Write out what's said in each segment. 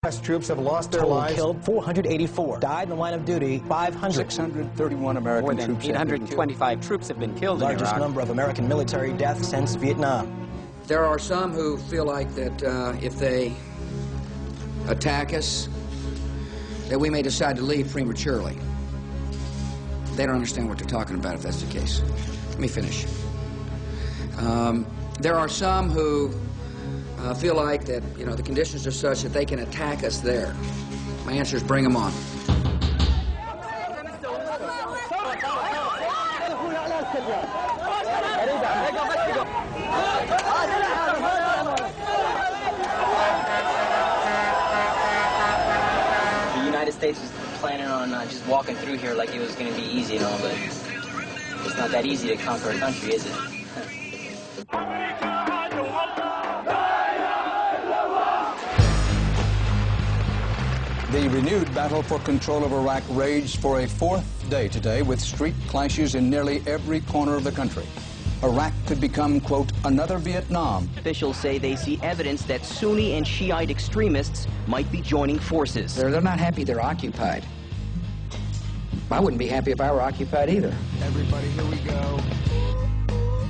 U.S. troops have lost their lives. Killed 484. Died in the line of duty 500. 631 American More than troops. 825 troops have been killed in Iraq. Largest number of American military deaths since Vietnam. There are some who feel like that if they attack us, that we may decide to leave prematurely. They don't understand what they're talking about if that's the case. Let me finish. There are some who feel like that, you know, the conditions are such that they can attack us there. My answer is bring them on. The United States was planning on just walking through here like it was going to be easy and all, but it's not that easy to conquer a country, is it? The renewed battle for control of Iraq raged for a fourth day today with street clashes in nearly every corner of the country. Iraq could become, quote, another Vietnam. Officials say they see evidence that Sunni and Shiite extremists might be joining forces. They're not happy they're occupied. I wouldn't be happy if I were occupied either. Everybody, here we go.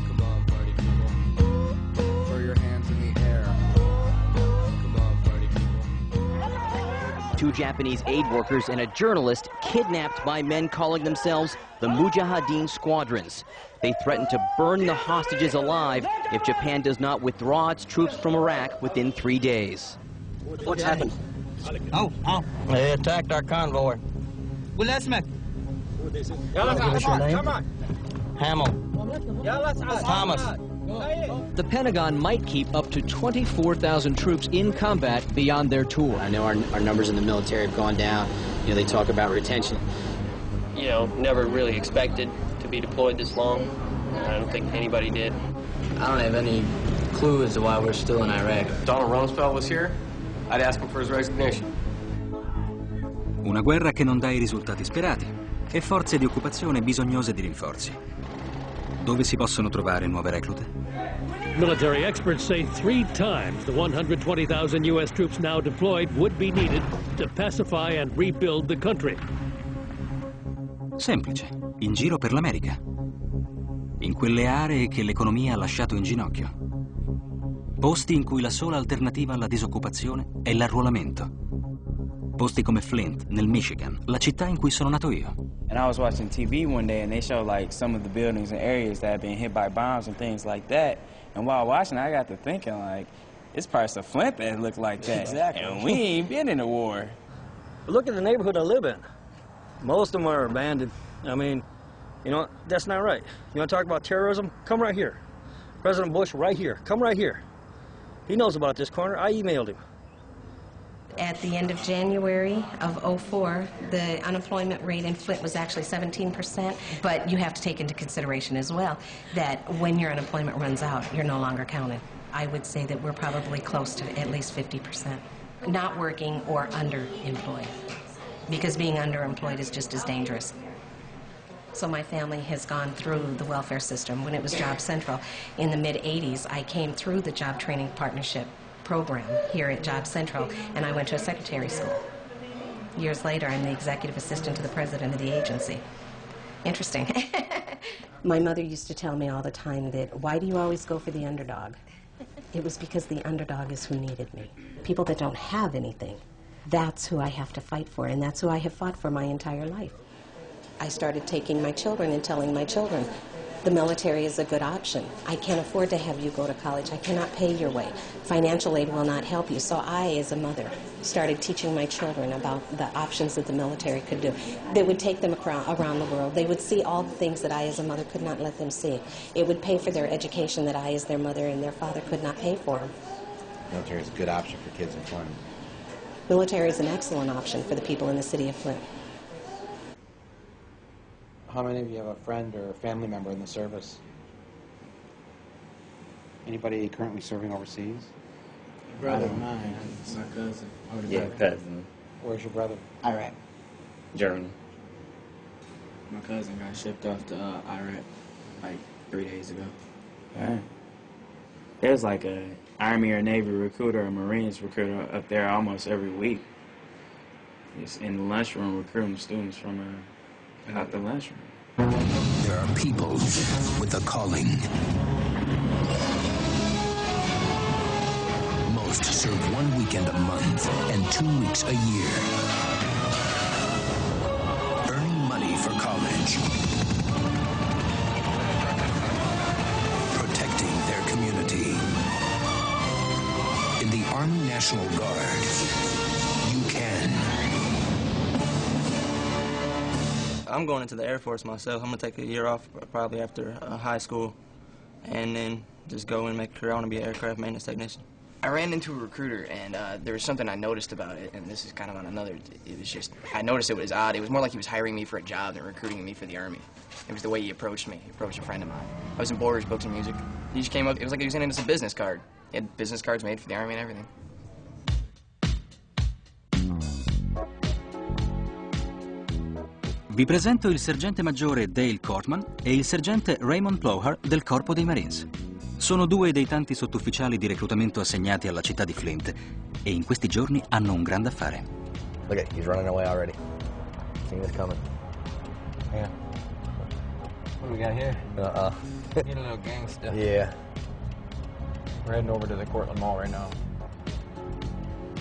Come on, party people. Throw your hands in the air. Come on, party people. 2 Japanese aid workers and a journalist kidnapped by men calling themselves the Mujahideen Squadrons. They threaten to burn the hostages alive if Japan does not withdraw its troops from Iraq within 3 days. What's happened? They attacked our convoy. Give us your name. Hamill. Thomas. The Pentagon might keep up to 24,000 troops in combat beyond their tour. I know our numbers in the military have gone down. You know, they talk about retention. You know, never really expected to be deployed this long. I don't think anybody did. I don't have any clue as to why we're still in Iraq. Donald Rumsfeld was here, I'd ask him for his resignation. Una guerra che non dà i risultati sperati e forze di occupazione bisognose di rinforzi. Dove si possono trovare nuove reclute? Military experts say 3 times the 120,000 U.S. troops now deployed would be needed to pacify and rebuild the country. Semplice, in giro per l'America. In quelle aree che l'economia ha lasciato in ginocchio. Posti in cui la sola alternativa alla disoccupazione è l'arruolamento. Posti come Flint, nel Michigan, la città in cui sono nato io. And I was watching TV one day and they showed like some of the buildings and areas that had been hit by bombs and things like that. And while watching, I got to thinking like, it's parts of Flint that look like that. Exactly. And we ain't been in a war. Look at the neighborhood I live in. Most of them are abandoned. I mean, you know, that's not right. You want to talk about terrorism? Come right here. President Bush right here. Come right here. He knows about this corner. I emailed him. At the end of January of '04, the unemployment rate in Flint was actually 17%, but you have to take into consideration as well that when your unemployment runs out, you're no longer counted. I would say that we're probably close to at least 50%. Not working or underemployed, because being underemployed is just as dangerous. So my family has gone through the welfare system. When it was Job Central in the mid-'80s, I came through the Job Training Partnership program here at Job Central, and I went to a secretary school. Years later, I'm the executive assistant to the president of the agency. Interesting. My mother used to tell me all the time that, why do you always go for the underdog? It was because the underdog is who needed me. People that don't have anything, that's who I have to fight for, and that's who I have fought for my entire life. I started taking my children and telling my children, the military is a good option. I can't afford to have you go to college. I cannot pay your way. Financial aid will not help you. So I, as a mother, started teaching my children about the options that the military could do. They would take them around the world. They would see all the things that I, as a mother, could not let them see. It would pay for their education that I, as their mother and their father, could not pay for them. Military is a good option for kids in Flint. Military is an excellent option for the people in the city of Flint. How many of you have a friend or a family member in the service? Anybody currently serving overseas? Brother of mine, my cousin. Yeah, cousin. Where's your brother? Iraq. Germany. My cousin got shipped off to Iraq like 3 days ago. All right. There's like a Army or Navy recruiter or Marines recruiter up there almost every week. He's in the lunchroom recruiting students from out the lunchroom. There are people with a calling. Most serve 1 weekend a month and 2 weeks a year. Earning money for college. Protecting their community. In the Army National Guard, you can. I'm going into the Air Force myself. I'm going to take a year off probably after high school and then just go and make a career. I want to be an aircraft maintenance technician. I ran into a recruiter, and there was something I noticed about it, and this is kind of on another, it was just, I noticed it was odd. It was more like he was hiring me for a job than recruiting me for the Army. It was the way he approached me. He approached a friend of mine. I was in Borders, Books and Music. He just came up, it was like he was handing us a business card. He had business cards made for the Army and everything. Vi presento il sergente maggiore Dale Cortman e il sergente Raymond Plowhar del Corpo dei Marines. Sono due dei tanti sottufficiali di reclutamento assegnati alla città di Flint e in questi giorni hanno un grande affare. Look at, he's running away already. Seeing this coming. Yeah. What do we got here? Get a little gangster. Yeah. We're heading over to the Cortland Mall right now.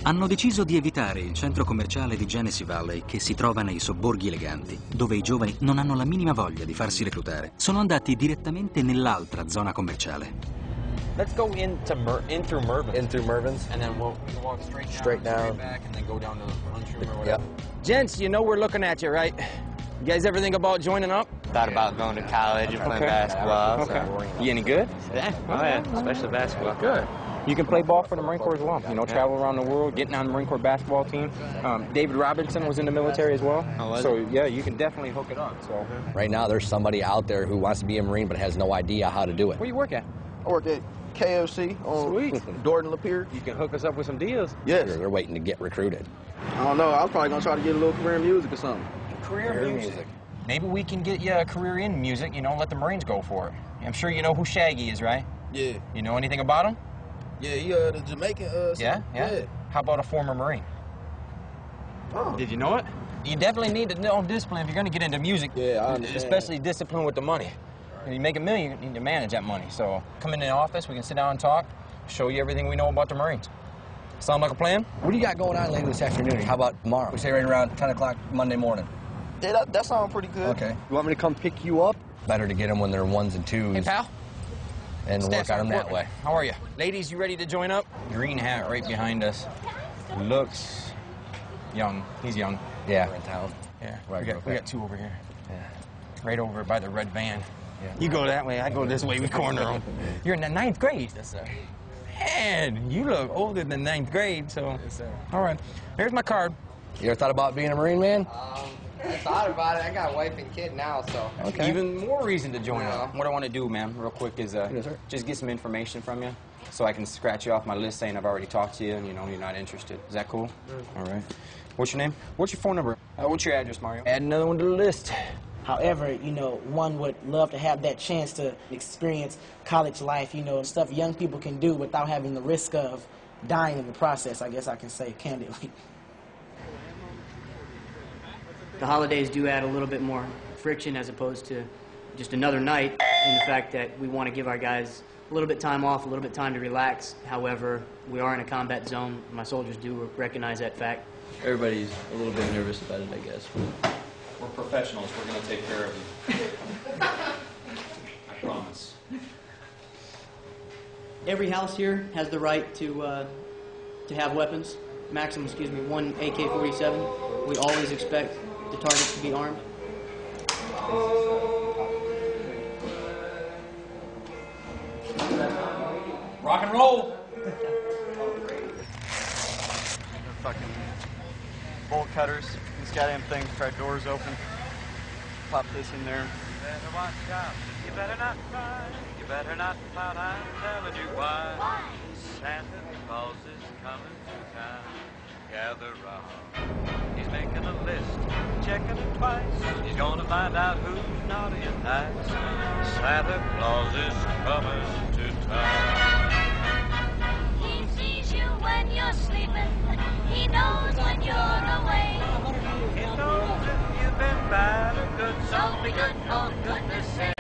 Hanno deciso di evitare il centro commerciale di Genesee Valley che si trova nei sobborghi eleganti, dove i giovani non hanno la minima voglia di farsi reclutare. Sono andati direttamente nell'altra zona commerciale. Let's go in through Mervyn's. In through Mervyn's? And then we'll walk straight down, straight back, and then go down to the lunchroom or whatever. Yep. Gents, you know we're looking at you, right? You guys ever think about joining up? Thought about going to college and playing basketball. Okay. So. You any good? Yeah. Oh, yeah. Especially basketball. Good. You can play ball for the Marine Corps as well. You know, travel around the world, getting on the Marine Corps basketball team. David Robinson was in the military as well. So, yeah, you can definitely hook it up. So. Right now, there's somebody out there who wants to be a Marine but has no idea how to do it. Where you work at? I work at KOC on Dorton Lapeer. You can hook us up with some deals. Yes. They're waiting to get recruited. I don't know. I was probably going to try to get a little career in music or something. Career music. Maybe we can get you a career in music, you know, let the Marines go for it. I'm sure you know who Shaggy is, right? Yeah. You know anything about him? Yeah, he the Jamaican. Yeah? How about a former Marine? Oh. Did you know it? You definitely need to know discipline if you're going to get into music. Yeah, I understand. Especially discipline with the money. When you make $1 million, you need to manage that money. So come in the office, we can sit down and talk, show you everything we know about the Marines. Sound like a plan? What do you got going on later this afternoon? How about tomorrow? We say right around 10 o'clock Monday morning. Yeah, that sounds pretty good. Okay. You want me to come pick you up? Better to get them when they're 1s and 2s. Hey, pal. And work on them that way. How are you? Ladies, you ready to join up? Green hat right behind us. Looks young. He's young. Yeah. We're in town. Yeah. Right, we got 2 over here. Yeah. Right over by the red van. Yeah. You go that way, I go this way, we corner them. You're in the 9th grade. Yes, sir. Man, you look older than 9th grade, so. Yes, sir. All right, here's my card. You ever thought about being a Marine, man? I thought about it. I got a wife and kid now, so. Okay. Even more reason to join up. What I want to do, man, real quick, is just get some information from you so I can scratch you off my list saying I've already talked to you and, you know, you're not interested. Is that cool? All right. What's your name? What's your phone number? What's your address, Mario? Add another one to the list. However, you know, one would love to have that chance to experience college life, you know, stuff young people can do without having the risk of dying in the process, I guess I can say candidly. The holidays do add a little bit more friction as opposed to just another night, in the fact that we want to give our guys a little bit time off, a little bit time to relax. However, we are in a combat zone. My soldiers do recognize that fact. Everybody's a little bit nervous about it, I guess. We're professionals. We're going to take care of you. I promise. Every house here has the right to have weapons. Maximum, 1 AK-47. We always expect the targets to be armed. Rock and roll! Fucking bolt cutters. These goddamn things try doors open. Pop this in there. You better watch out. You better not cry. You better not pout. I'm telling you why. Santa Claus is coming to town. Gather round. He's making a list, checking it twice. He's gonna find out who's naughty and nice. Santa Claus is coming to town. He knows when you're away. He knows if you've been bad or good, so be good for goodness sake.